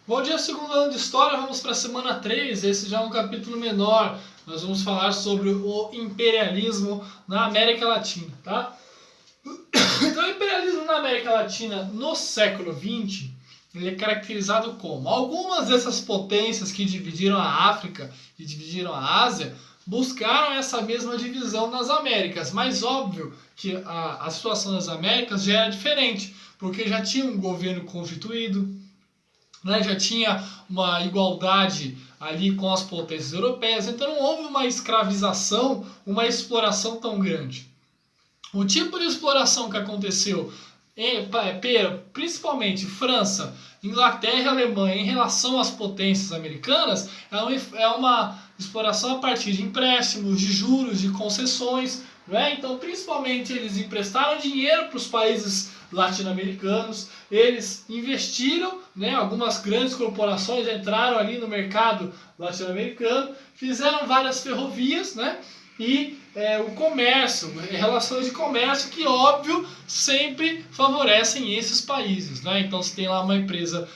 Bom dia, segundo ano de História, vamos para a semana 3, esse já é um capítulo menor. Nós vamos falar sobre o imperialismo na América Latina, tá? Então, o imperialismo na América Latina no século XX, ele é caracterizado como algumas dessas potências que dividiram a África e dividiram a Ásia buscaram essa mesma divisão nas Américas, mas óbvio que a situação das Américas já era diferente, porque já tinha um governo constituído, né, já tinha uma igualdade ali com as potências europeias, então não houve uma escravização, uma exploração tão grande. O tipo de exploração que aconteceu, principalmente França, Inglaterra e Alemanha, em relação às potências americanas, é uma exploração a partir de empréstimos, de juros, de concessões. Né? Então, principalmente, eles emprestaram dinheiro para os países latino-americanos, eles investiram, né, algumas grandes corporações entraram ali no mercado latino-americano, fizeram várias ferrovias, né, e o comércio, relações de comércio que, óbvio, sempre favorecem esses países. Né? Então, se tem lá uma empresa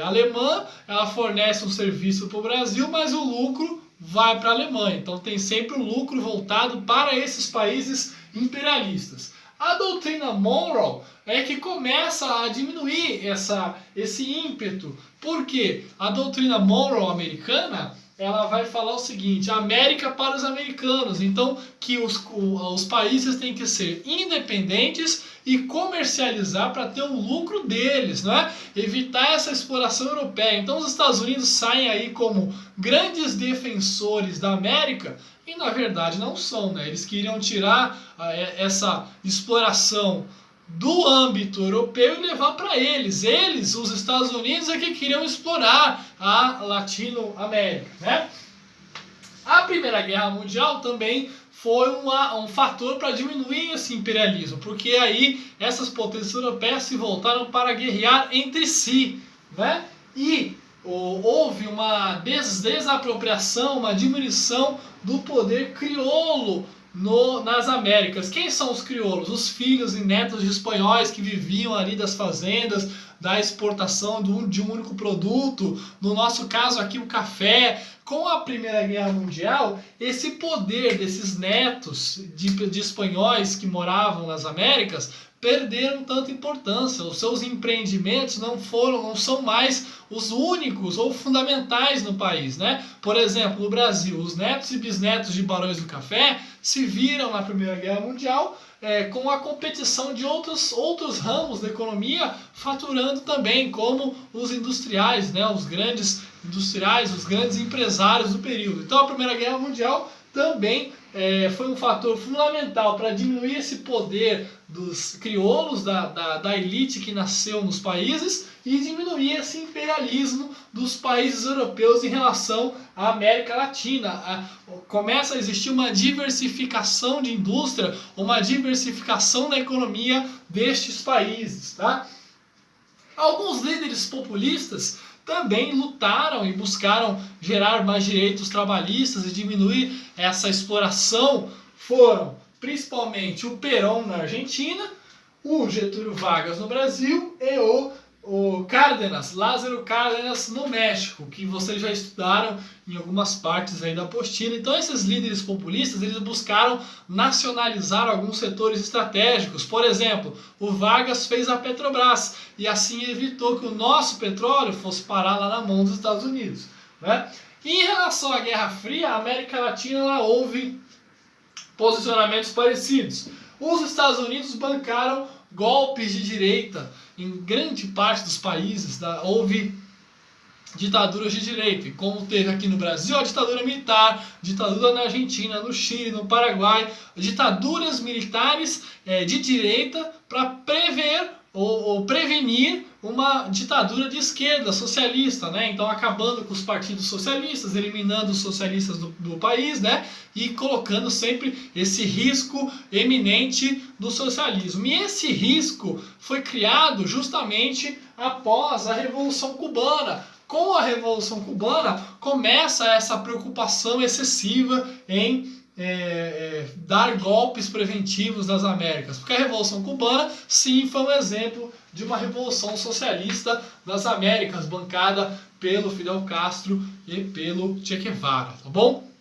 alemã, ela fornece um serviço para o Brasil, mas o lucro vai para a Alemanha. Então, tem sempre um lucro voltado para esses países imperialistas. A doutrina Monroe é que começa a diminuir esse ímpeto. Por quê? A doutrina Monroe americana, ela vai falar o seguinte: América para os americanos. Então, que os países têm que ser independentes e comercializar para ter o lucro deles, né? Evitar essa exploração europeia. Então, os Estados Unidos saem aí como grandes defensores da América e, na verdade, não são, né? Eles queriam tirar essa exploração do âmbito europeu e levar para eles. Eles, os Estados Unidos, é que queriam explorar a Latinoamérica, né? A Primeira Guerra Mundial também foi um fator para diminuir esse imperialismo, porque aí essas potências europeias se voltaram para guerrear entre si, né? E houve uma desapropriação, uma diminuição do poder crioulo nas Américas. Quem são os crioulos? Os filhos e netos de espanhóis que viviam ali das fazendas, da exportação de um único produto, no nosso caso aqui o café. Com a Primeira Guerra Mundial, esse poder desses netos de espanhóis que moravam nas Américas perderam tanta importância. Os seus empreendimentos não são mais os únicos ou fundamentais no país, né? Por exemplo, no Brasil, os netos e bisnetos de barões do café se viram na Primeira Guerra Mundial com a competição de outros ramos da economia faturando também, como os industriais, né? Os grandes industriais, os grandes empresários do período. Então a Primeira Guerra Mundial também foi um fator fundamental para diminuir esse poder dos crioulos, da elite que nasceu nos países, e diminuir esse imperialismo dos países europeus em relação à América Latina. Começa a existir uma diversificação de indústria, uma diversificação da economia destes países. Tá? Alguns líderes populistas também lutaram e buscaram gerar mais direitos trabalhistas e diminuir essa exploração. Foram principalmente o Perón na Argentina, o Getúlio Vargas no Brasil e o Cárdenas, Lázaro Cárdenas no México, que vocês já estudaram em algumas partes aí da apostila. Então esses líderes populistas, eles buscaram nacionalizar alguns setores estratégicos. Por exemplo, o Vargas fez a Petrobras e assim evitou que o nosso petróleo fosse parar lá na mão dos Estados Unidos. Né? E em relação à Guerra Fria, a América Latina lá houve posicionamentos parecidos. Os Estados Unidos bancaram golpes de direita em grande parte dos países. Houve ditaduras de direita, como teve aqui no Brasil a ditadura militar, ditadura na Argentina, no Chile, no Paraguai, ditaduras militares de direita para prever ou prevenir uma ditadura de esquerda, socialista, né? Então acabando com os partidos socialistas, eliminando os socialistas do país, né? E colocando sempre esse risco eminente do socialismo. E esse risco foi criado justamente após a Revolução Cubana. Com a Revolução Cubana começa essa preocupação excessiva em dar golpes preventivos nas Américas, porque a Revolução Cubana, sim, foi um exemplo de uma revolução socialista das Américas, bancada pelo Fidel Castro e pelo Che Guevara, tá bom?